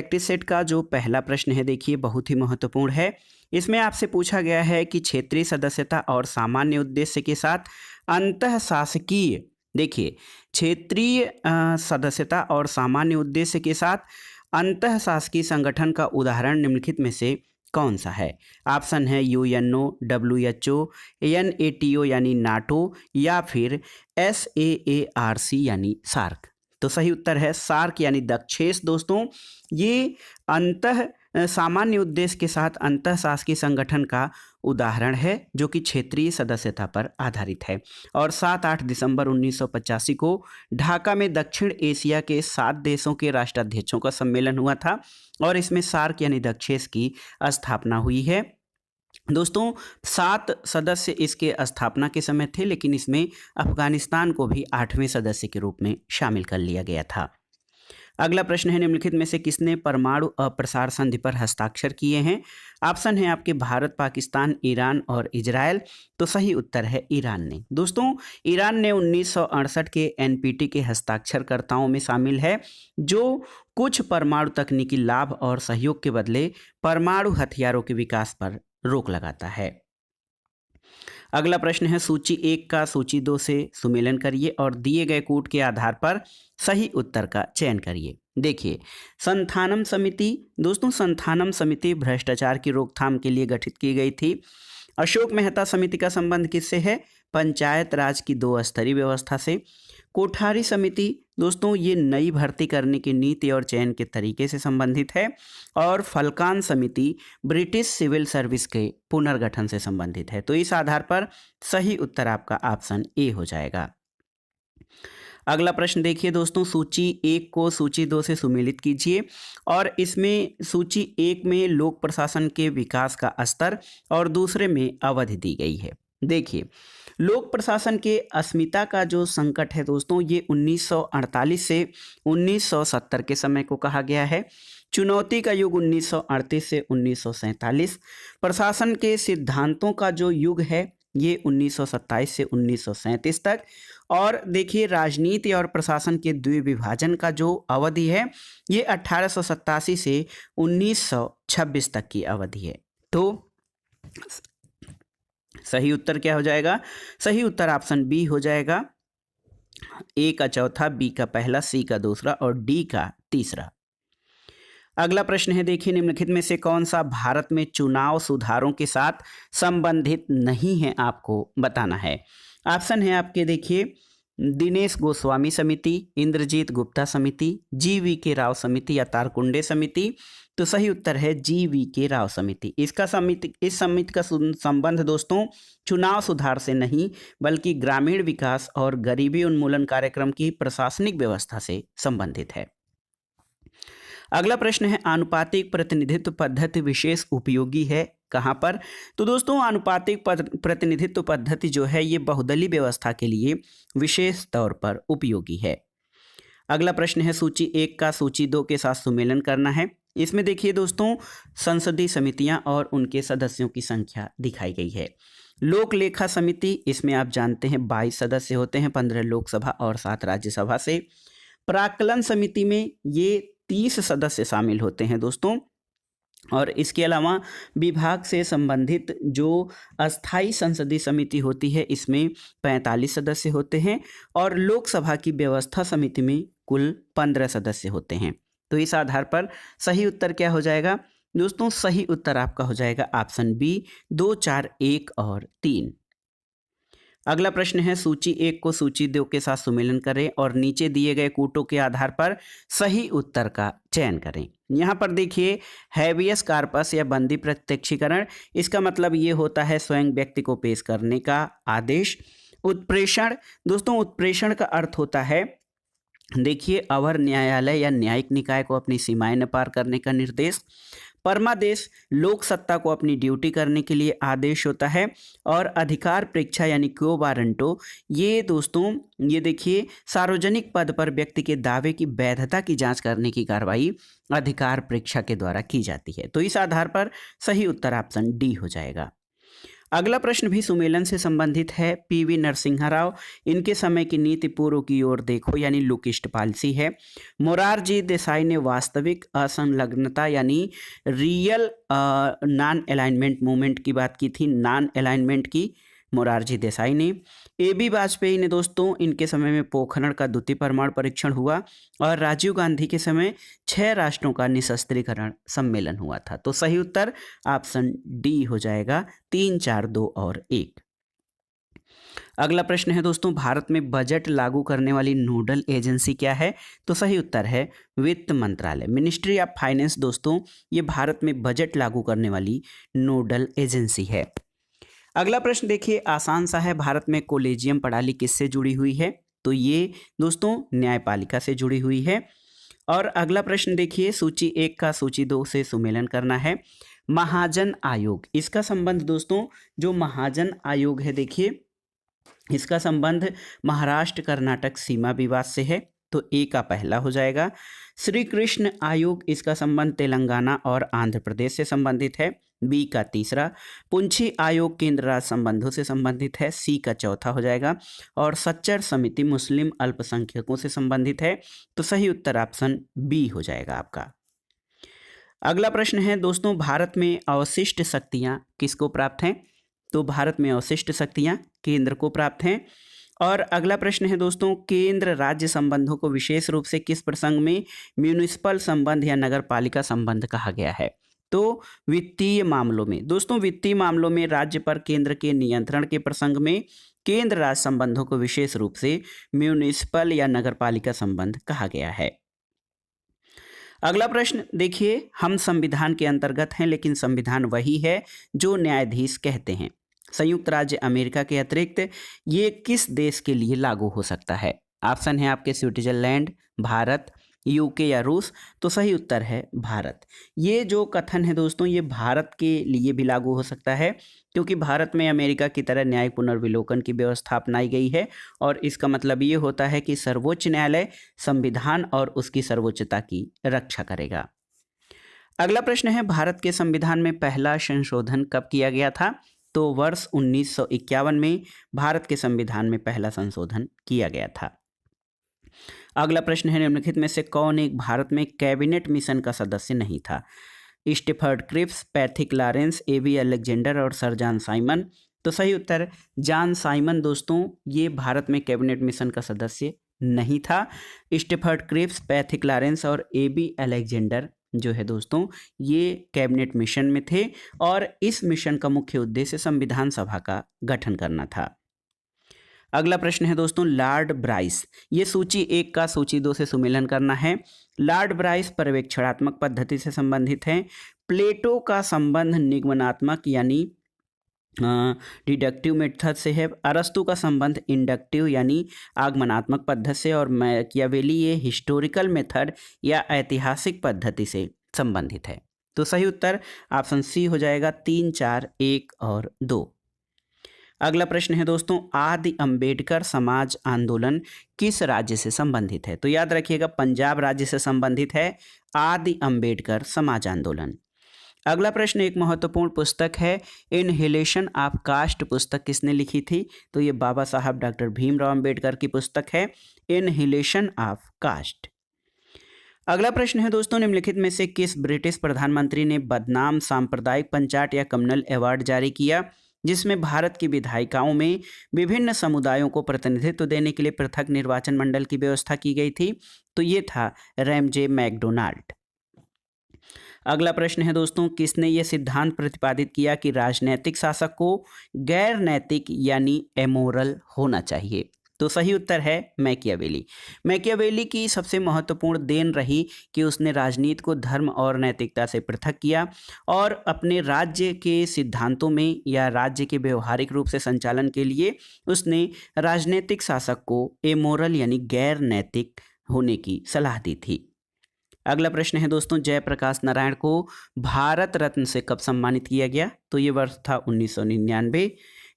Practice set का जो पहला प्रश्न है देखिए बहुत ही महत्वपूर्ण है। इसमें आपसे पूछा गया है कि क्षेत्रीय सदस्यता और सामान्य उद्देश्य के साथ अंतः शासकीय, देखिए क्षेत्रीय सदस्यता और सामान्य उद्देश्य के साथ अंतः शासकीय संगठन का उदाहरण निम्नलिखित में से कौन सा है। ऑप्शन है यूएनओ, डब्ल्यूएचओ, एनएटीओ यानी नाटो, या फिर एसएएआरसी यानी सार्क। तो सही उत्तर है सार्क यानी दक्षेस। दोस्तों ये अंतः सामान्य उद्देश्य के साथ अंतः शासकीय संगठन का उदाहरण है जो कि क्षेत्रीय सदस्यता पर आधारित है। और 7-8 दिसंबर 1985 को ढाका में दक्षिण एशिया के 7 देशों के राष्ट्राध्यक्षों का सम्मेलन हुआ था और इसमें सार्क यानी दक्षेस की स्थापना हुई है। दोस्तों 7 सदस्य इसके स्थापना के समय थे, लेकिन इसमें अफगानिस्तान को भी 8वें सदस्य के रूप में शामिल कर लिया गया था। अगला प्रश्न है निम्नलिखित में से किसने परमाणु अप्रसार संधि पर हस्ताक्षर किए हैं। ऑप्शन है आपके भारत, पाकिस्तान, ईरान और इजराइल। तो सही उत्तर है ईरान ने। दोस्तों ईरान ने 1968 के एनपीटी के हस्ताक्षरकर्ताओं में शामिल है जो कुछ परमाणु तकनीकी लाभ और सहयोग के बदले परमाणु हथियारों के विकास पर रोक लगाता है। अगला प्रश्न है सूची 1 का सूची 2 से सुमेलन करिए और दिए गए कूट के आधार पर सही उत्तर का चयन करिए। देखिए संथानम समिति, दोस्तों संथानम समिति भ्रष्टाचार की रोकथाम के लिए गठित की गई थी। अशोक मेहता समिति का संबंध किससे है? पंचायत राज की 2 स्तरीय व्यवस्था से। कोठारी समिति दोस्तों ये नई भर्ती करने की नीति और चयन के तरीके से संबंधित है। और फलकान समिति ब्रिटिश सिविल सर्विस के पुनर्गठन से संबंधित है। तो इस आधार पर सही उत्तर आपका ऑप्शन ए हो जाएगा। अगला प्रश्न देखिए दोस्तों, सूची 1 को सूची 2 से सुमेलित कीजिए और इसमें सूची 1 में लोक प्रशासन के विकास का स्तर और दूसरे में अवधि दी गई है। देखिए लोक प्रशासन के अस्मिता का जो संकट है दोस्तों ये 1948 से 1970 के समय को कहा गया है। चुनौती का युग 1938 से 1947। प्रशासन के सिद्धांतों का जो युग है ये 1927 से 1937 तक। और देखिए राजनीति और प्रशासन के द्विविभाजन का जो अवधि है ये 1887 से 1926 तक की अवधि है। तो सही उत्तर क्या हो जाएगा? सही उत्तर ऑप्शन बी हो जाएगा। ए का चौथा, बी का पहला, सी का दूसरा और डी का तीसरा। अगला प्रश्न है देखिए निम्नलिखित में से कौन सा भारत में चुनाव सुधारों के साथ संबंधित नहीं है, आपको बताना है। ऑप्शन है आपके देखिए दिनेश गोस्वामी समिति, इंद्रजीत गुप्ता समिति, GV.K. राव समिति या तारकुंडे समिति। तो सही उत्तर है GV.K. राव समिति। इस समिति का संबंध दोस्तों चुनाव सुधार से नहीं बल्कि ग्रामीण विकास और गरीबी उन्मूलन कार्यक्रम की प्रशासनिक व्यवस्था से संबंधित है। अगला प्रश्न है आनुपातिक प्रतिनिधित्व पद्धति विशेष उपयोगी है कहाँ पर? तो दोस्तों आनुपातिक प्रतिनिधित्व पद्धति जो है ये बहुदलीय व्यवस्था के लिए विशेष तौर पर उपयोगी है। अगला प्रश्न है सूची 1 का सूची 2 के साथ सुमेलन करना है। इसमें देखिए दोस्तों संसदीय समितियां और उनके सदस्यों की संख्या दिखाई गई है। लोक लेखा समिति, इसमें आप जानते हैं 22 सदस्य होते हैं, 15 लोकसभा और 7 राज्यसभा से। प्राक्कलन समिति में ये 30 सदस्य शामिल होते हैं दोस्तों। और इसके अलावा विभाग से संबंधित जो अस्थाई संसदीय समिति होती है इसमें 45 सदस्य होते हैं और लोकसभा की व्यवस्था समिति में कुल 15 सदस्य होते हैं। तो इस आधार पर सही उत्तर क्या हो जाएगा दोस्तों? सही उत्तर आपका हो जाएगा ऑप्शन बी 2, 4, 1 और 3। अगला प्रश्न है सूची 1 को सूची 2 के साथ सुमेलन करें और नीचे दिए गए कूटों के आधार पर सही उत्तर का चयन करें। यहाँ पर देखिए हैबियस कार्पस या बंदी प्रत्यक्षीकरण, इसका मतलब ये होता है स्वयं व्यक्ति को पेश करने का आदेश। उत्प्रेषण, दोस्तों उत्प्रेषण का अर्थ होता है देखिए अवर न्यायालय या न्यायिक निकाय को अपनी सीमाएं न पार करने का निर्देश। परमादेश लोक सत्ता को अपनी ड्यूटी करने के लिए आदेश होता है। और अधिकार परीक्षा यानी क्यो वारंटो, ये दोस्तों ये देखिए सार्वजनिक पद पर व्यक्ति के दावे की वैधता की जांच करने की कार्रवाई अधिकार परीक्षा के द्वारा की जाती है। तो इस आधार पर सही उत्तर ऑप्शन डी हो जाएगा। अगला प्रश्न भी सुमेलन से संबंधित है। पीवी नरसिम्हा राव, इनके समय की नीति पूर्व की ओर देखो यानी लुकिस्ट पॉलिसी है। मोरारजी देसाई ने वास्तविक असंलग्नता यानी रियल नॉन अलाइनमेंट मूवमेंट की बात की थी, नॉन अलाइनमेंट की मोरारजी देसाई ने। AB वाजपेयी ने दोस्तों, इनके समय में पोखरण का द्वितीय परमाणु परीक्षण हुआ और राजीव गांधी के समय 6 राष्ट्रों का निशस्त्रीकरण सम्मेलन हुआ था। तो सही उत्तर ऑप्शन डी हो जाएगा, 3, 4, 2 और 1। अगला प्रश्न है दोस्तों, भारत में बजट लागू करने वाली नोडल एजेंसी क्या है? तो सही उत्तर है वित्त मंत्रालय, मिनिस्ट्री ऑफ फाइनेंस। दोस्तों, ये भारत में बजट लागू करने वाली नोडल एजेंसी है। अगला प्रश्न देखिए, आसान सा है। भारत में कोलेजियम प्रणाली किससे जुड़ी हुई है? तो ये दोस्तों न्यायपालिका से जुड़ी हुई है। और अगला प्रश्न देखिए, सूची 1 का सूची 2 से सुमेलन करना है। महाजन आयोग, इसका संबंध दोस्तों, जो महाजन आयोग है देखिए, इसका संबंध महाराष्ट्र कर्नाटक सीमा विवाद से है, तो ए का पहला हो जाएगा। श्री कृष्ण आयोग, इसका संबंध तेलंगाना और आंध्र प्रदेश से संबंधित है, बी का तीसरा। पुंछी आयोग केंद्र राज्य संबंधों से संबंधित है, सी का चौथा हो जाएगा। और सच्चर समिति मुस्लिम अल्पसंख्यकों से संबंधित है, तो सही उत्तर ऑप्शन बी हो जाएगा आपका। अगला प्रश्न है दोस्तों, भारत में अवशिष्ट शक्तियां किसको प्राप्त हैं? तो भारत में अवशिष्ट शक्तियां केंद्र को प्राप्त हैं। और अगला प्रश्न है दोस्तों, केंद्र राज्य संबंधों को विशेष रूप से किस प्रसंग में म्यूनिसिपल संबंध या नगर पालिका संबंध कहा गया है? तो वित्तीय मामलों में। दोस्तों, वित्तीय मामलों में राज्य पर केंद्र के नियंत्रण के प्रसंग में केंद्र राज्य संबंधों को विशेष रूप से म्यूनिसिपल या नगर पालिका संबंध कहा गया है। अगला प्रश्न देखिए, हम संविधान के अंतर्गत हैं, लेकिन संविधान वही है जो न्यायाधीश कहते हैं। संयुक्त राज्य अमेरिका के अतिरिक्त ये किस देश के लिए लागू हो सकता है? ऑप्शन है आपके स्विट्जरलैंड, भारत, यूके या रूस। तो सही उत्तर है भारत। ये जो कथन है दोस्तों, ये भारत के लिए भी लागू हो सकता है, क्योंकि भारत में अमेरिका की तरह न्यायिक पुनर्विलोकन की व्यवस्था अपनाई गई है। और इसका मतलब ये होता है कि सर्वोच्च न्यायालय संविधान और उसकी सर्वोच्चता की रक्षा करेगा। अगला प्रश्न है, भारत के संविधान में पहला संशोधन कब किया गया था? तो वर्ष 1951 में भारत के संविधान में पहला संशोधन किया गया था। अगला प्रश्न है, निम्नलिखित में से कौन एक भारत में कैबिनेट मिशन का सदस्य नहीं था? Stafford Cripps, Pethick Lawrence, AB Alexander और सर जॉन साइमन। तो सही उत्तर जॉन साइमन। दोस्तों, ये भारत में कैबिनेट मिशन का सदस्य नहीं था। स्टेफर्ड क्रिप्स, पैथिक लॉरेंस और AB अलेक्जेंडर जो है दोस्तों, ये कैबिनेट मिशन में थे और इस मिशन का मुख्य उद्देश्य संविधान सभा का गठन करना था। अगला प्रश्न है दोस्तों, लॉर्ड ब्राइस, ये सूची 1 का सूची 2 से सुमेलन करना है। लॉर्ड ब्राइस पर्यवेक्षणात्मक पद्धति से संबंधित हैं। प्लेटो का संबंध निगमनात्मक यानी डिडक्टिव मेथड से है। अरस्तु का संबंध इंडक्टिव यानी आगमनात्मक पद्धति से। और मैकियावेली ये हिस्टोरिकल मेथड या ऐतिहासिक पद्धति से संबंधित है। तो सही उत्तर ऑप्शन सी हो जाएगा, 3, 4, 1 और 2। अगला प्रश्न है दोस्तों, आदि अंबेडकर समाज आंदोलन किस राज्य से संबंधित है? तो याद रखिएगा, पंजाब राज्य से संबंधित है आदि अंबेडकर समाज आंदोलन। अगला प्रश्न एक महत्वपूर्ण पुस्तक है, इनहेलेशन ऑफ कास्ट पुस्तक किसने लिखी थी? तो ये बाबा साहब डॉक्टर भीमराव अंबेडकर की पुस्तक है, इनहेलेशन ऑफ कास्ट। अगला प्रश्न है दोस्तों, निम्नलिखित में से किस ब्रिटिश प्रधानमंत्री ने बदनाम सांप्रदायिक पंचाट या कम्युनल अवार्ड जारी किया, जिसमें भारत की विधायिकाओं में विभिन्न समुदायों को प्रतिनिधित्व देने के लिए पृथक निर्वाचन मंडल की व्यवस्था की गई थी? तो ये था रैमजे मैकडोनाल्ड। अगला प्रश्न है दोस्तों, किसने ये सिद्धांत प्रतिपादित किया कि राजनैतिक शासक को गैर नैतिक यानी एमोरल होना चाहिए? तो सही उत्तर है मैकियावेली। मैकियावेली की सबसे महत्वपूर्ण देन रही कि उसने राजनीति को धर्म और नैतिकता से पृथक किया और अपने राज्य के सिद्धांतों में या राज्य के व्यवहारिक रूप से संचालन के लिए उसने राजनीतिक शासक को एमोरल यानी गैर नैतिक होने की सलाह दी थी। अगला प्रश्न है दोस्तों, जयप्रकाश नारायण को भारत रत्न से कब सम्मानित किया गया? तो ये वर्ष था 1999।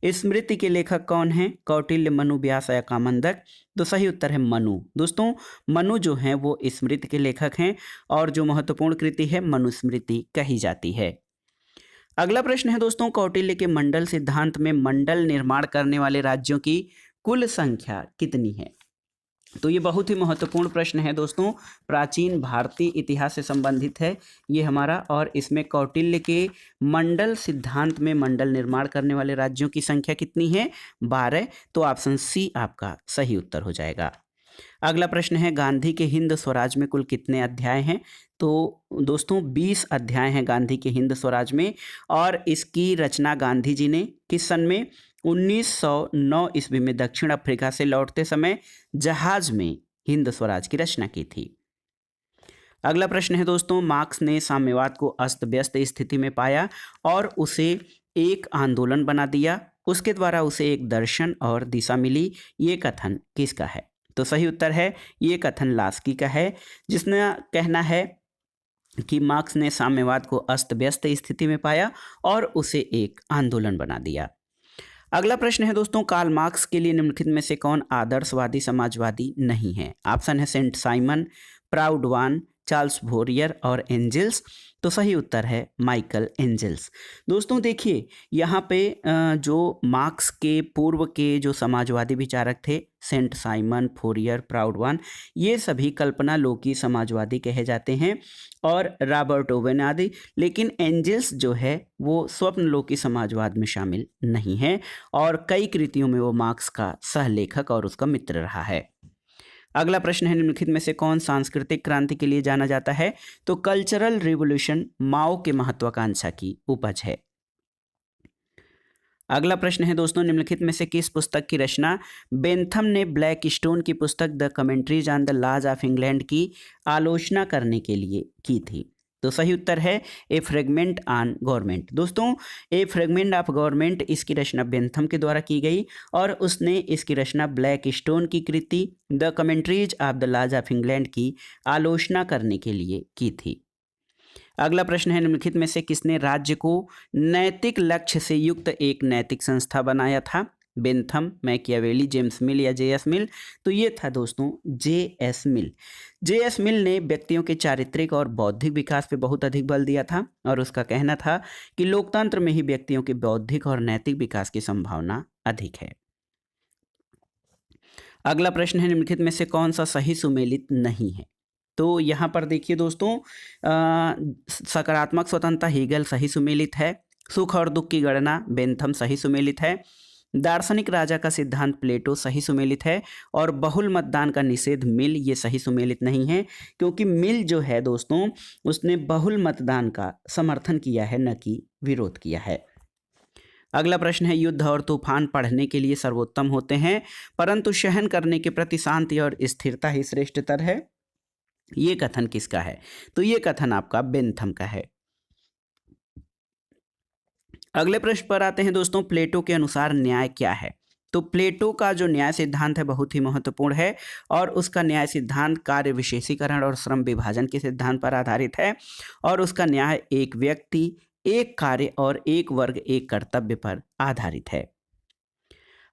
स्मृति के लेखक कौन हैं? कौटिल्य, मनु, व्यास या कामंदक। तो सही उत्तर है मनु। दोस्तों, मनु जो हैं वो स्मृति के लेखक हैं और जो महत्वपूर्ण कृति है मनुस्मृति कही जाती है। अगला प्रश्न है दोस्तों, कौटिल्य के मंडल सिद्धांत में मंडल निर्माण करने वाले राज्यों की कुल संख्या कितनी है? तो ये बहुत ही महत्वपूर्ण प्रश्न है दोस्तों, प्राचीन भारतीय इतिहास से संबंधित है ये हमारा, और इसमें कौटिल्य के मंडल सिद्धांत में मंडल निर्माण करने वाले राज्यों की संख्या कितनी है? 12। तो ऑप्शन सी आपका सही उत्तर हो जाएगा। अगला प्रश्न है, गांधी के हिंद स्वराज में कुल कितने अध्याय हैं? तो दोस्तों 20 अध्याय हैं गांधी के हिंद स्वराज में, और इसकी रचना गांधी जी ने किस सन में? 1909 ईस्वी में दक्षिण अफ्रीका से लौटते समय जहाज में हिंद स्वराज की रचना की थी। अगला प्रश्न है दोस्तों, मार्क्स ने साम्यवाद को अस्त व्यस्त स्थिति में पाया और उसे एक आंदोलन बना दिया, उसके द्वारा उसे एक दर्शन और दिशा मिली, ये कथन किसका है? तो सही उत्तर है ये कथन लास्की का है, जिसने कहना है कि मार्क्स ने साम्यवाद को अस्त व्यस्त स्थिति में पाया और उसे एक आंदोलन बना दिया। अगला प्रश्न है दोस्तों, कार्ल मार्क्स के लिए निम्नलिखित में से कौन आदर्शवादी समाजवादी नहीं है? ऑप्शन है सेंट साइमन, प्राउडवान, चार्ल्स फोरियर और एंजल्स। तो सही उत्तर है माइकल एंजल्स। दोस्तों देखिए यहाँ पे जो मार्क्स के पूर्व के जो समाजवादी विचारक थे, सेंट साइमन, फोरियर, प्राउडवान, ये सभी कल्पना लोकी समाजवादी कहे जाते हैं, और रॉबर्ट ओवेन आदि। लेकिन एंजल्स जो है वो स्वप्न लोकी समाजवाद में शामिल नहीं है, और कई कृतियों में वो मार्क्स का सहलेखक और उसका मित्र रहा है। अगला प्रश्न है, निम्नलिखित में से कौन सांस्कृतिक क्रांति के लिए जाना जाता है? तो कल्चरल रिवॉल्यूशन माओ के महत्वाकांक्षा की उपज है। अगला प्रश्न है दोस्तों, निम्नलिखित में से किस पुस्तक की रचना बेंथम ने ब्लैक स्टोन की पुस्तक the commentaries on the laws of England की आलोचना करने के लिए की थी? तो सही उत्तर है ए फ्रेगमेंट ऑन गवर्नमेंट। दोस्तों ए फ्रेगमेंट ऑफ गवर्नमेंट इसकी रचना बेंथम के द्वारा की गई, और उसने इसकी रचना ब्लैक स्टोन की कृति the commentaries of the laws of England की आलोचना करने के लिए की थी। अगला प्रश्न है, निम्नलिखित में से किसने राज्य को नैतिक लक्ष्य से युक्त एक नैतिक संस्था बनाया था? बेंथम, मैकियावेली, जेम्स मिल या जे.एस. मिल? तो ये था दोस्तों जे.एस. मिल। जे.एस. मिल ने व्यक्तियों के चारित्रिक और बौद्धिक विकास पे बहुत अधिक बल दिया था, और उसका कहना था कि लोकतंत्र में ही व्यक्तियों के बौद्धिक और नैतिक विकास की संभावना अधिक है। अगला प्रश्न है, निम्नलिखित में से कौन सा सही सुमेलित नहीं है? तो यहाँ पर देखिए दोस्तों, सकारात्मक स्वतंत्रता हीगल सही सुमेलित है, सुख और दुख की गणना बेंथम सही सुमेलित है, दार्शनिक राजा का सिद्धांत प्लेटो सही सुमेलित है, और बहुल मतदान का निषेध मिल ये सही सुमेलित नहीं है, क्योंकि मिल जो है दोस्तों उसने बहुल मतदान का समर्थन किया है, न कि विरोध किया है। अगला प्रश्न है, युद्ध और तूफान पढ़ने के लिए सर्वोत्तम होते हैं, परंतु सहन करने के प्रति शांति और स्थिरता ही श्रेष्ठतर है, ये कथन किसका है? तो ये कथन आपका बेंथम का है। अगले प्रश्न पर आते हैं दोस्तों, प्लेटो के अनुसार न्याय क्या है? तो प्लेटो का जो न्याय सिद्धांत है बहुत ही महत्वपूर्ण है, और उसका न्याय सिद्धांत कार्य विशेषीकरण और श्रम विभाजन के सिद्धांत पर आधारित है, और उसका न्याय एक व्यक्ति, एक कार्य और एक वर्ग, एक कर्तव्य पर आधारित है।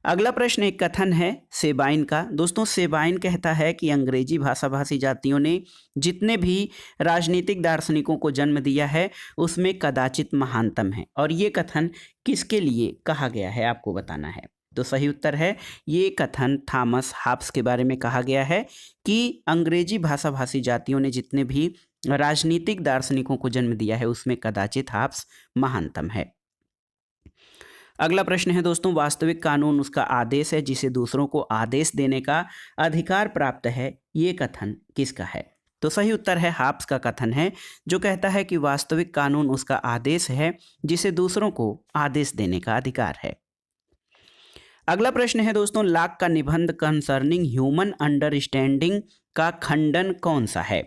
अगला प्रश्न एक कथन है सेबाइन का। दोस्तों सेबाइन कहता है कि अंग्रेजी भाषाभाषी जातियों ने जितने भी राजनीतिक दार्शनिकों को जन्म दिया है उसमें कदाचित महानतम है, और ये कथन किसके लिए कहा गया है आपको बताना है। तो सही उत्तर है ये कथन थॉमस हॉब्स के बारे में कहा गया है कि अंग्रेजी भाषाभाषी जातियों ने जितने भी राजनीतिक दार्शनिकों को जन्म दिया है उसमें कदाचित हॉब्स महानतम है। अगला प्रश्न है दोस्तों, वास्तविक कानून उसका आदेश है जिसे दूसरों को आदेश देने का अधिकार प्राप्त है, ये कथन किसका है? तो सही उत्तर है हॉब्स का कथन है, जो कहता है कि वास्तविक कानून उसका आदेश है जिसे दूसरों को आदेश देने का अधिकार है। अगला प्रश्न है दोस्तों, लाक का निबंध कंसर्निंग ह्यूमन अंडरस्टैंडिंग का खंडन कौन सा है?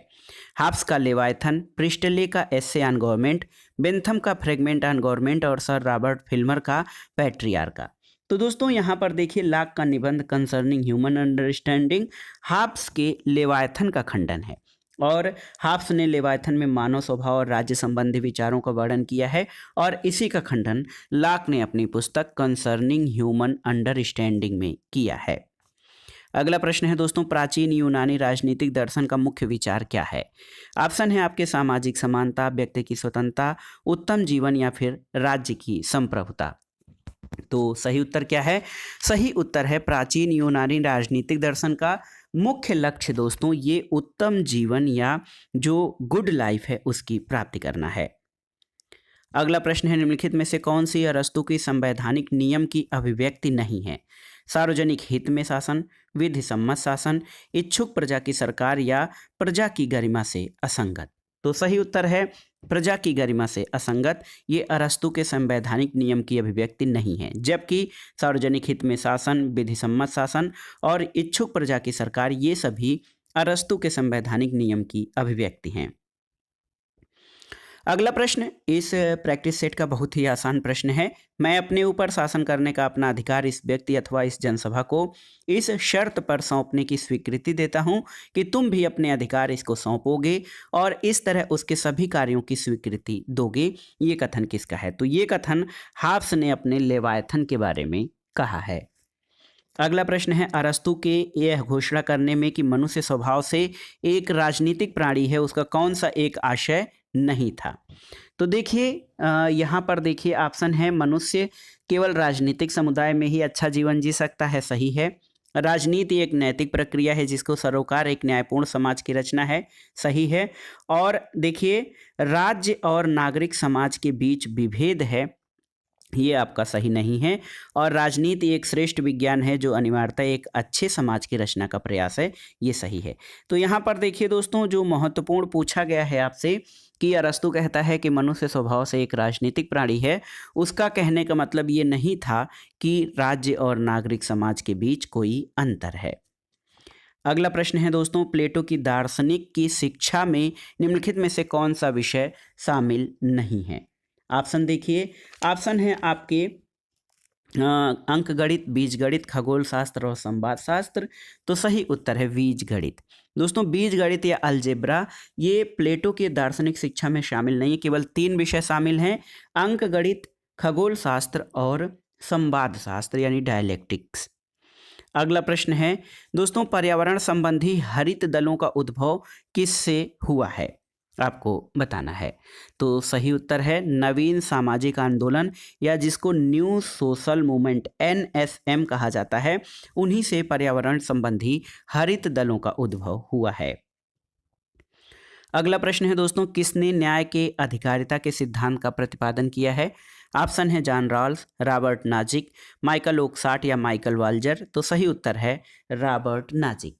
हॉब्स का लेवायथन, प्रिस्टले का एसे ऑन गवर्नमेंट, बेंथम का फ्रेगमेंट ऑन गवर्नमेंट, और सर रॉबर्ट फिल्मर का पैट्रियार्का। तो दोस्तों यहाँ पर देखिए लाक का निबंध कंसर्निंग ह्यूमन अंडरस्टैंडिंग हॉब्स के लेवायथन का खंडन है, और हॉब्स ने लेवायथन में मानव स्वभाव और राज्य संबंधी विचारों का वर्णन किया है, और इसी का खंडन लाक ने अपनी पुस्तक कंसर्निंग ह्यूमन अंडरस्टैंडिंग में किया है। अगला प्रश्न है दोस्तों, प्राचीन यूनानी राजनीतिक दर्शन का मुख्य विचार क्या है? ऑप्शन है आपके सामाजिक समानता, व्यक्ति की स्वतंत्रता, उत्तम जीवन या फिर राज्य की संप्रभुता। तो सही उत्तर क्या है? सही उत्तर है प्राचीन यूनानी राजनीतिक दर्शन का मुख्य लक्ष्य दोस्तों ये उत्तम जीवन या जो गुड लाइफ है उसकी प्राप्ति करना है। अगला प्रश्न है, निम्नलिखित में से कौन सी अरस्तु की संवैधानिक नियम की अभिव्यक्ति नहीं है? सार्वजनिक हित में शासन, विधि सम्मत शासन, इच्छुक प्रजा की सरकार या प्रजा की गरिमा से असंगत। तो सही उत्तर है प्रजा की गरिमा से असंगत। ये अरस्तु के संवैधानिक नियम की अभिव्यक्ति नहीं है, जबकि सार्वजनिक हित में शासन, विधि सम्मत शासन और इच्छुक प्रजा की सरकार ये सभी अरस्तु के संवैधानिक नियम की अभिव्यक्ति हैं। अगला प्रश्न इस प्रैक्टिस सेट का बहुत ही आसान प्रश्न है। मैं अपने ऊपर शासन करने का अपना अधिकार इस व्यक्ति अथवा इस जनसभा को इस शर्त पर सौंपने की स्वीकृति देता हूं कि तुम भी अपने अधिकार इसको सौंपोगे और इस तरह उसके सभी कार्यों की स्वीकृति दोगे। ये कथन किसका है? तो ये कथन हाब्स ने अपने लेवायथन के बारे में कहा है। अगला प्रश्न है, अरस्तु के यह घोषणा करने में कि मनुष्य स्वभाव से एक राजनीतिक प्राणी है, उसका कौन सा एक आशय नहीं था? तो देखिए यहाँ पर देखिए ऑप्शन है मनुष्य केवल राजनीतिक समुदाय में ही अच्छा जीवन जी सकता है, सही है। राजनीति एक नैतिक प्रक्रिया है जिसको सरोकार एक न्यायपूर्ण समाज की रचना है, सही है। और देखिए राज्य और नागरिक समाज के बीच विभेद है, ये आपका सही नहीं है। और राजनीति एक श्रेष्ठ विज्ञान है जो अनिवार्यतः एक अच्छे समाज की रचना का प्रयास है, ये सही है। तो यहाँ पर देखिए दोस्तों जो महत्वपूर्ण पूछा गया है आपसे कि अरस्तु कहता है कि मनुष्य स्वभाव से एक राजनीतिक प्राणी है, उसका कहने का मतलब ये नहीं था कि राज्य और नागरिक समाज के बीच कोई अंतर है। अगला प्रश्न है दोस्तों, प्लेटो की दार्शनिक की शिक्षा में निम्नलिखित में से कौन सा विषय शामिल नहीं है? ऑप्शन देखिए, ऑप्शन है आपके अंक गणित, बीज गणित, खगोल शास्त्र और संवाद शास्त्र। तो सही उत्तर है बीज गणित। दोस्तों बीज गणित या अलजेब्रा ये प्लेटो के दार्शनिक शिक्षा में शामिल नहीं है, केवल 3 विषय शामिल हैं, अंक गणित, खगोल शास्त्र और संवाद शास्त्र यानी डायलेक्टिक्स। अगला प्रश्न है दोस्तों, पर्यावरण संबंधी हरित दलों का उद्भव किससे हुआ है? आपको बताना है। तो सही उत्तर है नवीन सामाजिक आंदोलन या जिसको न्यू सोशल मूवमेंट NSM कहा जाता है, उन्हीं से पर्यावरण संबंधी हरित दलों का उद्भव हुआ है। अगला प्रश्न है दोस्तों, किसने न्याय के अधिकारिता के सिद्धांत का प्रतिपादन किया है? ऑप्शन है जॉन रॉल्स, रॉबर्ट नाजिक, माइकल ओकसाट या माइकल वाल्जर। तो सही उत्तर है रॉबर्ट नाजिक।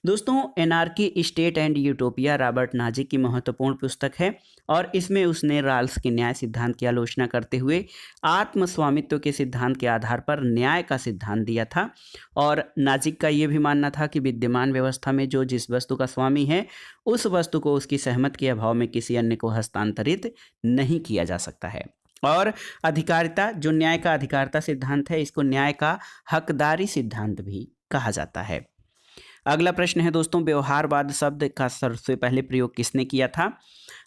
दोस्तों anarchy state and utopia Robert Nozick की महत्वपूर्ण पुस्तक है और इसमें उसने रॉल्स के न्याय सिद्धांत की आलोचना करते हुए आत्म स्वामित्व के सिद्धांत के आधार पर न्याय का सिद्धांत दिया था। और नाजिक का ये भी मानना था कि विद्यमान व्यवस्था में जो जिस वस्तु का स्वामी है उस वस्तु को उसकी सहमति के अभाव में किसी अन्य को हस्तांतरित नहीं किया जा सकता है। और अधिकारिता जो न्याय का अधिकारिता सिद्धांत है, इसको न्याय का हकदारी सिद्धांत भी कहा जाता है। अगला प्रश्न है दोस्तों, व्यवहारवाद शब्द का सबसे पहले प्रयोग किसने किया था?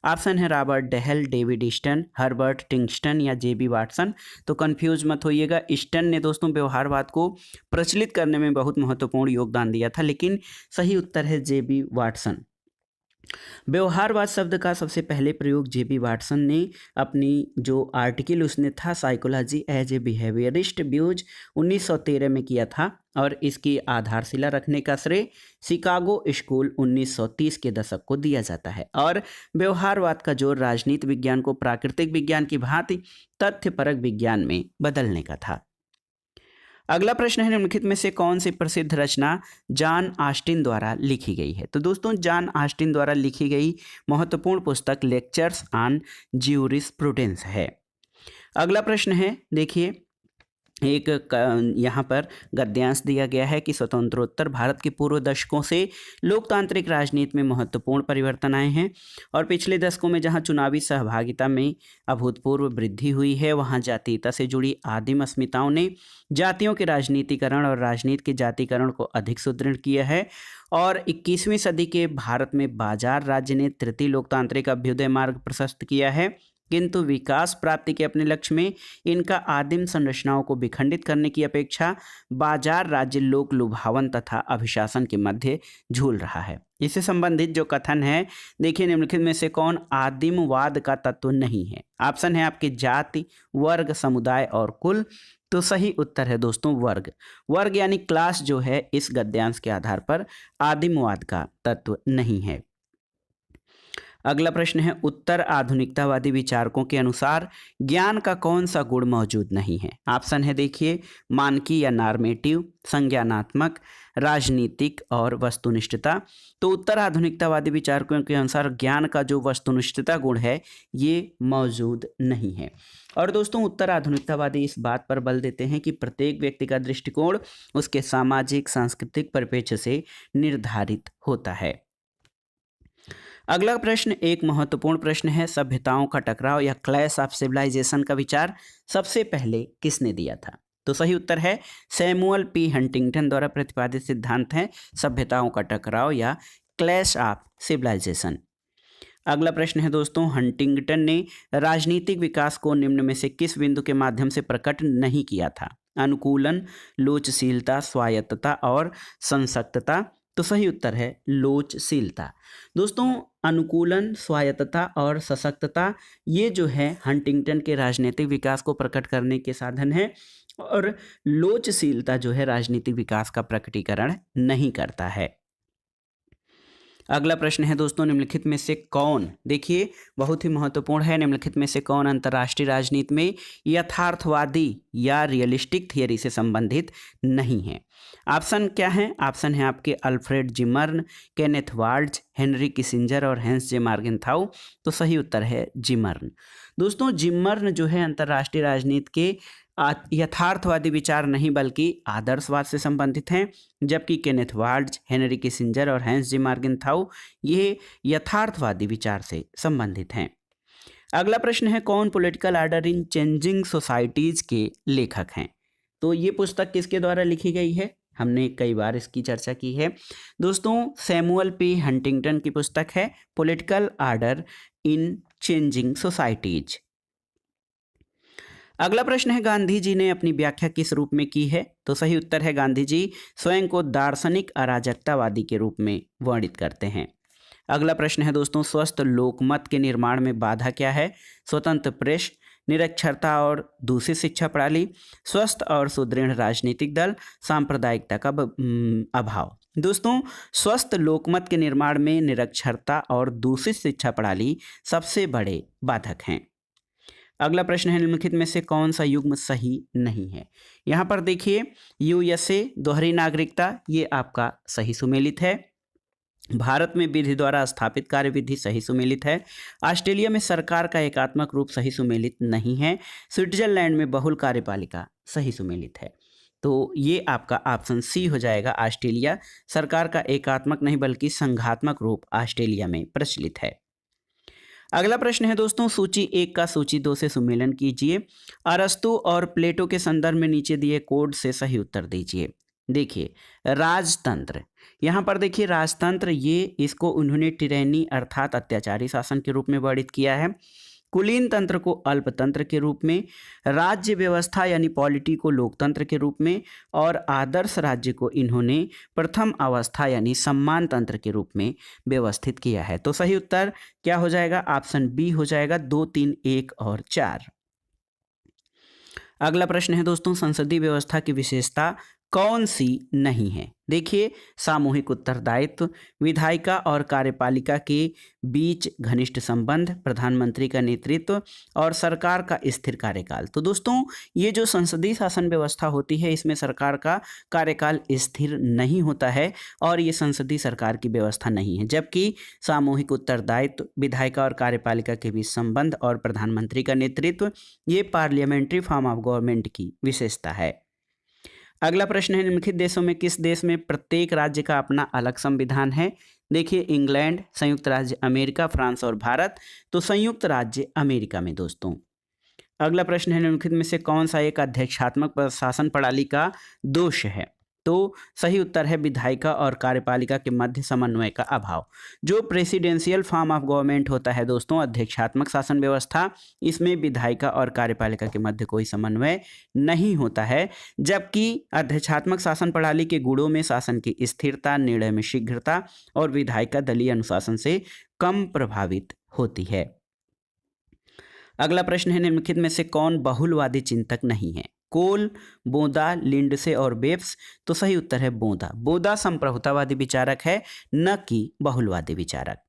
ऑप्शन है रॉबर्ट डेहल, डेविड ईस्टन, हर्बर्ट टिंगस्टन या जेबी वाटसन। तो कंफ्यूज मत होइएगा, ईस्टन ने दोस्तों व्यवहारवाद को प्रचलित करने में बहुत महत्वपूर्ण योगदान दिया था, लेकिन सही उत्तर है जेबी वाटसन। व्यवहारवाद शब्द का सबसे पहले प्रयोग जेबी वाटसन ने अपनी जो आर्टिकल उसने था psychology as a behaviourist views 1913 में किया था और इसकी आधारशिला रखने का श्रेय शिकागो स्कूल 1930 के दशक को दिया जाता है। और व्यवहारवाद का जोर राजनीति विज्ञान को प्राकृतिक विज्ञान की भांति तथ्यपरक विज्ञान में बदलने का था। अगला प्रश्न है निम्नलिखित में से कौन सी प्रसिद्ध रचना जॉन ऑस्टिन द्वारा लिखी गई है? तो दोस्तों जॉन ऑस्टिन द्वारा लिखी गई महत्वपूर्ण पुस्तक लेक्चर्स ऑन ज्यूरिस्प्रूडेंस है। अगला प्रश्न है देखिए, एक यहाँ पर गद्यांश दिया गया है कि स्वतंत्रोत्तर भारत के पूर्व दशकों से लोकतांत्रिक राजनीति में महत्वपूर्ण परिवर्तन आए हैं और पिछले दशकों में जहाँ चुनावी सहभागिता में अभूतपूर्व वृद्धि हुई है, वहाँ जातीयता से जुड़ी आदिम अस्मिताओं ने जातियों के राजनीतिकरण और राजनीति के जातीकरण को अधिक सुदृढ़ किया है। और 21वीं सदी के भारत में बाजार राज्य ने तृतीय लोकतांत्रिक अभ्युदय मार्ग प्रशस्त किया है। किंतु विकास प्राप्ति के अपने लक्ष्य में इनका आदिम संरचनाओं को विखंडित करने की अपेक्षा बाजार राज्य लोक लुभावन तथा अभिशासन के मध्य झूल रहा है। इससे संबंधित जो कथन है, देखिए निम्नलिखित में से कौन आदिमवाद का तत्व नहीं है। ऑप्शन है आपके जाति, वर्ग, समुदाय और कुल। तो सही उत्तर है दोस्तों वर्ग। वर्ग यानी क्लास जो है इस गद्यांश के आधार पर आदिमवाद का तत्व नहीं है। अगला प्रश्न है, उत्तर आधुनिकतावादी विचारकों के अनुसार ज्ञान का कौन सा गुण मौजूद नहीं है। ऑप्शन है देखिए मानकी या नॉर्मेटिव, संज्ञानात्मक, राजनीतिक और वस्तुनिष्ठता। तो उत्तर आधुनिकतावादी विचारकों के अनुसार ज्ञान का जो वस्तुनिष्ठता गुण है ये मौजूद नहीं है। और दोस्तों उत्तर आधुनिकतावादी इस बात पर बल देते हैं कि प्रत्येक व्यक्ति का दृष्टिकोण उसके सामाजिक सांस्कृतिक परिप्रेक्ष्य से निर्धारित होता है। अगला प्रश्न एक महत्वपूर्ण प्रश्न है, सभ्यताओं का टकराव या क्लैश ऑफ सिविलाइजेशन का विचार सबसे पहले किसने दिया था। तो सही उत्तर है सैमुअल पी हंटिंगटन द्वारा प्रतिपादित सिद्धांत है सभ्यताओं का टकराव या क्लैश ऑफ सिविलाइजेशन। अगला प्रश्न है दोस्तों, हंटिंगटन ने राजनीतिक विकास को निम्न में से किस बिंदु के माध्यम से प्रकट नहीं किया था। अनुकूलन, लोचशीलता, स्वायत्तता और संसक्तता। तो सही उत्तर है लोचशीलता। दोस्तों अनुकूलन, स्वायत्तता और सशक्तता ये जो है हंटिंगटन के राजनीतिक विकास को प्रकट करने के साधन है, और लोचशीलता जो है राजनीतिक विकास का प्रकटीकरण नहीं करता है। अगला प्रश्न है दोस्तों, निम्नलिखित में से कौन, देखिए बहुत ही महत्वपूर्ण है, निम्नलिखित में से कौन अंतर्राष्ट्रीय राजनीति में यथार्थवादी या रियलिस्टिक थियरी से संबंधित नहीं है। ऑप्शन क्या है, ऑप्शन है आपके Alfred Zimmern, Kenneth Waltz, Henry Kissinger और हेंस जे मार्गेनथाउ। तो सही उत्तर है जिमर्न। दोस्तों जिमर्न जो है अंतर्राष्ट्रीय राजनीति के यथार्थवादी विचार नहीं बल्कि आदर्शवाद से संबंधित हैं, जबकि केनेथ वाल्ट्ज, हेनरी किसिंजर और हेंस जे मार्गेनथाउ ये यथार्थवादी विचार से संबंधित हैं। अगला प्रश्न है, कौन political order in changing societies के लेखक हैं। तो ये पुस्तक किसके द्वारा लिखी गई है, हमने कई बार इसकी चर्चा की है दोस्तों, सैमुअल पी हंटिंगटन की पुस्तक है political order in changing societies. अगला प्रश्न है, गांधी जी ने अपनी व्याख्या किस रूप में की है। तो सही उत्तर है गांधी जी स्वयं को दार्शनिक अराजकतावादी के रूप में वर्णित करते हैं। अगला प्रश्न है दोस्तों, स्वस्थ लोकमत के निर्माण में बाधा क्या है। स्वतंत्र प्रेस, निरक्षरता और दूसरी शिक्षा प्रणाली, स्वस्थ और सुदृढ़ राजनीतिक दल, सांप्रदायिकता का अभाव। दोस्तों स्वस्थ लोकमत के निर्माण में निरक्षरता और दूसरी शिक्षा प्रणाली सबसे बड़े बाधक हैं। अगला प्रश्न है, निम्नलिखित में से कौन सा युग्म सही नहीं है। यहाँ पर देखिए यूएसए, दोहरी नागरिकता, ये आपका सही सुमेलित है। भारत में विधि द्वारा स्थापित कार्यविधि सही सुमेलित है। ऑस्ट्रेलिया में सरकार का एकात्मक रूप सही सुमेलित नहीं है। स्विट्जरलैंड में बहुल कार्यपालिका सही सुमेलित है। तो ये आपका ऑप्शन सी हो जाएगा, ऑस्ट्रेलिया। सरकार का एकात्मक नहीं बल्कि संघात्मक रूप ऑस्ट्रेलिया में प्रचलित है। अगला प्रश्न है दोस्तों, सूची 1 का सूची 2 से सुमेलन कीजिए। अरस्तु और प्लेटो के संदर्भ में नीचे दिए कोड से सही उत्तर दीजिए। देखिए राजतंत्र, यहाँ पर देखिए राजतंत्र, ये इसको उन्होंने टिरैनी अर्थात अत्याचारी शासन के रूप में वर्णित किया है। कुलीन तंत्र को अल्पतंत्र के रूप में, राज्य व्यवस्था यानी पॉलिटी को लोकतंत्र के रूप में, और आदर्श राज्य को इन्होंने प्रथम अवस्था यानी सम्मान तंत्र के रूप में व्यवस्थित किया है। तो सही उत्तर क्या हो जाएगा, ऑप्शन बी हो जाएगा, 2, 3, 1 और 4। अगला प्रश्न है दोस्तों, संसदीय व्यवस्था की विशेषता कौन सी नहीं है। देखिए सामूहिक उत्तरदायित्व, विधायिका और कार्यपालिका के बीच घनिष्ठ संबंध, प्रधानमंत्री का नेतृत्व और सरकार का स्थिर कार्यकाल। तो दोस्तों ये जो संसदीय शासन व्यवस्था होती है इसमें सरकार का कार्यकाल स्थिर नहीं होता है और ये संसदीय सरकार की व्यवस्था नहीं है, जबकि सामूहिक उत्तरदायित्व, विधायिका और कार्यपालिका के बीच संबंध और प्रधानमंत्री का नेतृत्व ये पार्लियामेंट्री फॉर्म ऑफ गवर्नमेंट की विशेषता है। अगला प्रश्न है, निम्नलिखित देशों में किस देश में प्रत्येक राज्य का अपना अलग संविधान है। देखिए इंग्लैंड, संयुक्त राज्य अमेरिका, फ्रांस और भारत। तो संयुक्त राज्य अमेरिका में दोस्तों। अगला प्रश्न है, निम्नलिखित में से कौन सा एक अध्यक्षात्मक प्रशासन प्रणाली का दोष है। तो सही उत्तर है विधायिका और कार्यपालिका के मध्य समन्वय का अभाव। जो प्रेसिडेंशियल फॉर्म ऑफ गवर्नमेंट होता है दोस्तों, अध्यक्षात्मक शासन व्यवस्था, इसमें विधायिका और कार्यपालिका के मध्य कोई समन्वय नहीं होता है, जबकि अध्यक्षात्मक शासन प्रणाली के गुणों में शासन की स्थिरता, निर्णय में शीघ्रता और विधायिका दलीय अनुशासन से कम प्रभावित होती है। अगला प्रश्न है निम्नलिखित में से कौन बहुलवादी चिंतक नहीं है? कोल, बोदा, लिंडसे और बेब्स। तो सही उत्तर है बोदा। बोदा संप्रभुतावादी विचारक है, न कि बहुलवादी विचारक।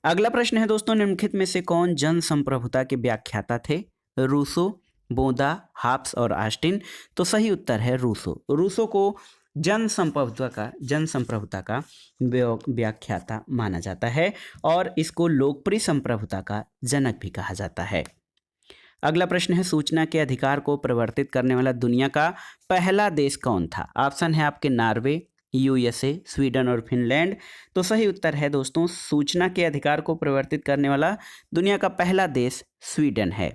अगला प्रश्न है दोस्तों निम्नलिखित में से कौन जन संप्रभुता के व्याख्याता थे? रूसो, बोदा, हाब्स और ऑस्टिन। तो सही उत्तर है रूसो। रूसो को जन संप्रभुता का व्याख्याता माना जाता है और इसको लोकप्रिय संप्रभुता का जनक भी कहा जाता है। अगला प्रश्न है सूचना के अधिकार को प्रवर्तित करने वाला दुनिया का पहला देश कौन था? ऑप्शन है आपके नॉर्वे, यूएसए, स्वीडन और फिनलैंड। तो सही उत्तर है दोस्तों सूचना के अधिकार को प्रवर्तित करने वाला दुनिया का पहला देश स्वीडन है।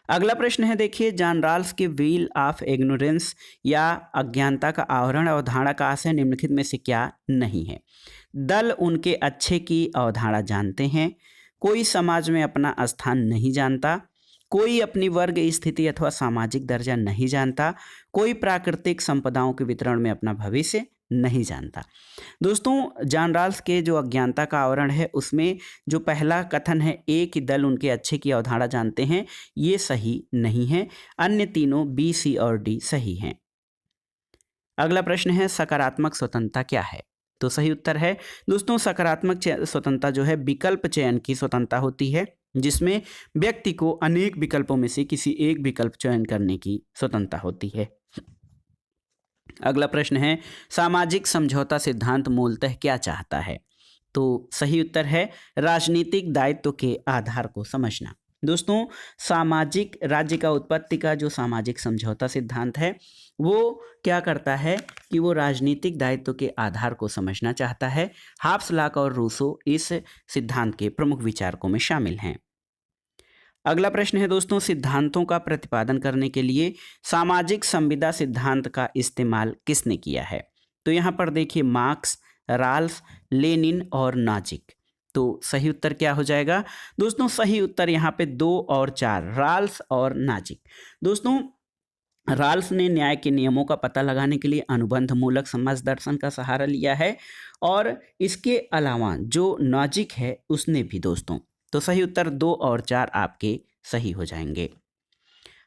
अगला प्रश्न है देखिए, जॉन रॉल्स के व्हील ऑफ इग्नोरेंस या अज्ञानता का आवरण अवधारणा का आशय निम्नलिखित में से क्या नहीं है? दल उनके अच्छे की अवधारणा जानते हैं, कोई समाज में अपना स्थान नहीं जानता, कोई अपनी वर्ग स्थिति अथवा सामाजिक दर्जा नहीं जानता, कोई प्राकृतिक संपदाओं के वितरण में अपना भविष्य नहीं जानता। दोस्तों जॉन रॉल्स के जो अज्ञानता का आवरण है उसमें जो पहला कथन है एक ही दल उनके अच्छे की अवधारणा जानते हैं, ये सही नहीं है। अन्य तीनों बी, सी और डी सही हैं। अगला प्रश्न है सकारात्मक स्वतंत्रता क्या है? तो सही उत्तर है दोस्तों सकारात्मक स्वतंत्रता जो है विकल्प चयन की स्वतंत्रता होती है, जिसमें व्यक्ति को अनेक विकल्पों में से किसी एक विकल्प चयन करने की स्वतंत्रता होती है। अगला प्रश्न है सामाजिक समझौता सिद्धांत मूलतः क्या चाहता है? तो सही उत्तर है राजनीतिक दायित्व के आधार को समझना। दोस्तों सामाजिक राज्य का उत्पत्ति का जो सामाजिक समझौता सिद्धांत है वो क्या करता है कि वो राजनीतिक दायित्व के आधार को समझना चाहता है। हाब्स, लॉक और रूसो इस सिद्धांत के प्रमुख विचारकों में शामिल हैं। अगला प्रश्न है दोस्तों सिद्धांतों का प्रतिपादन करने के लिए सामाजिक संविदा सिद्धांत का इस्तेमाल किसने किया है? तो यहाँ पर देखिए मार्क्स, रॉल्स, लेनिन और नाजिक। तो सही उत्तर क्या हो जाएगा? दोस्तों सही उत्तर यहाँ पे 2 और 4, रॉल्स और नाजिक। दोस्तों रॉल्स ने न्याय के नियमों का पता लगाने के लिए अनुबंध मूलक समाज दर्शन का सहारा लिया है और इसके अलावा जो नाजिक है उसने भी दोस्तों। तो सही उत्तर 2 और 4 आपके सही हो जाएंगे।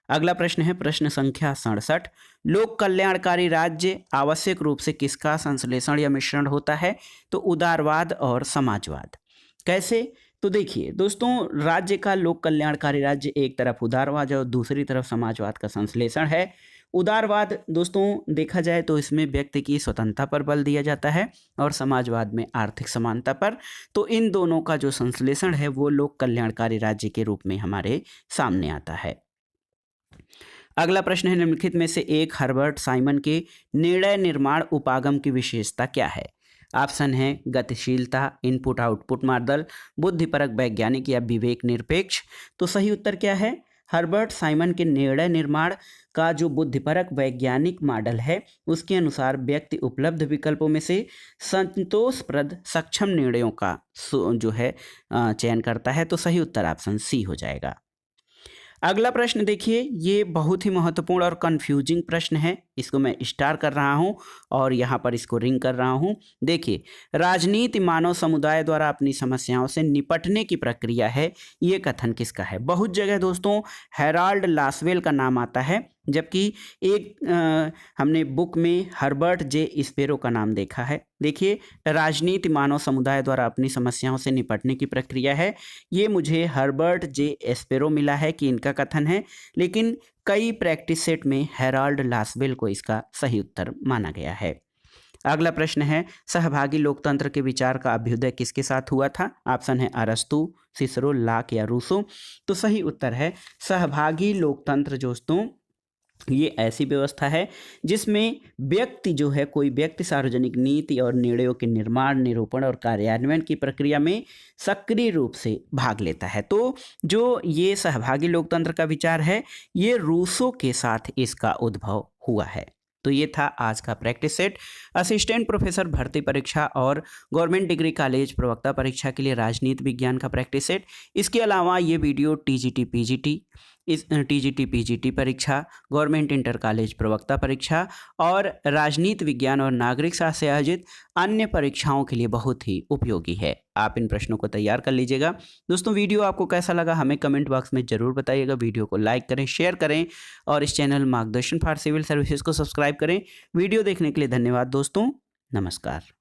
अगला प्रश्न है प्रश्न संख्या 67, लोक कल्याणकारी राज्य आवश्यक रूप से किसका संश्लेषण या मिश्रण होता है? तो उदारवाद और समाजवाद। कैसे? तो देखिए दोस्तों राज्य का लोक कल्याणकारी राज्य एक तरफ उदारवाद और दूसरी तरफ समाजवाद का संश्लेषण है। उदारवाद दोस्तों देखा जाए तो इसमें व्यक्ति की स्वतंत्रता पर बल दिया जाता है और समाजवाद में आर्थिक समानता पर। तो इन दोनों का जो संश्लेषण है वो लोक कल्याणकारी राज्य के रूप में हमारे सामने आता है। अगला प्रश्न है निम्नलिखित में से एक हर्बर्ट साइमन के निर्णय निर्माण उपागम की विशेषता क्या है? ऑप्शन है गतिशीलता, इनपुट आउटपुट मॉडल, बुद्धिपरक वैज्ञानिक या विवेक निरपेक्ष। तो सही उत्तर क्या है? हर्बर्ट साइमन के निर्णय निर्माण का जो बुद्धिपरक वैज्ञानिक मॉडल है उसके अनुसार व्यक्ति उपलब्ध विकल्पों में से संतोषप्रद सक्षम निर्णयों का जो है चयन करता है। तो सही उत्तर ऑप्शन सी हो जाएगा। अगला प्रश्न देखिए ये बहुत ही महत्वपूर्ण और कंफ्यूजिंग प्रश्न है, इसको मैं स्टार कर रहा हूं और यहाँ पर इसको रिंग कर रहा हूं। देखिए राजनीति मानव समुदाय द्वारा अपनी समस्याओं से निपटने की प्रक्रिया है, ये कथन किसका है? बहुत जगह दोस्तों हेराल्ड लासवेल का नाम आता है, जबकि एक हमने बुक में हर्बर्ट जे स्पेरो का नाम देखा है। देखिए राजनीति मानव समुदाय द्वारा अपनी समस्याओं से निपटने की प्रक्रिया है, ये मुझे हर्बर्ट जे स्पेरो मिला है कि इनका कथन है, लेकिन कई प्रैक्टिस सेट में हेराल्ड लासवेल को इसका सही उत्तर माना गया है। अगला प्रश्न है सहभागी लोकतंत्र के विचार का अभ्युदय किसके साथ हुआ था? ऑप्शन है अरस्तु, सिसरो, लॉक या रूसो। तो सही उत्तर है सहभागी लोकतंत्र दोस्तों ये ऐसी व्यवस्था है जिसमें व्यक्ति जो है कोई व्यक्ति सार्वजनिक नीति और निर्णयों के निर्माण, निरूपण और कार्यान्वयन की प्रक्रिया में सक्रिय रूप से भाग लेता है। तो जो ये सहभागी लोकतंत्र का विचार है ये रूसो के साथ इसका उद्भव हुआ है। तो ये था आज का प्रैक्टिस सेट। असिस्टेंट प्रोफेसर भर्ती परीक्षा और गवर्नमेंट डिग्री कॉलेज प्रवक्ता परीक्षा के लिए राजनीति विज्ञान का प्रैक्टिस सेट। इसके अलावा ये वीडियो टीजीटी पीजीटी परीक्षा, गवर्नमेंट इंटर कॉलेज प्रवक्ता परीक्षा और राजनीति विज्ञान और नागरिक शास्त्र से आयोजित अन्य परीक्षाओं के लिए बहुत ही उपयोगी है। आप इन प्रश्नों को तैयार कर लीजिएगा। दोस्तों, वीडियो आपको कैसा लगा हमें कमेंट बॉक्स में ज़रूर बताइएगा। वीडियो को लाइक करें, शेयर करें और इस चैनल मार्गदर्शन फॉर सिविल सर्विसेज को सब्सक्राइब करें। वीडियो देखने के लिए धन्यवाद दोस्तों। नमस्कार।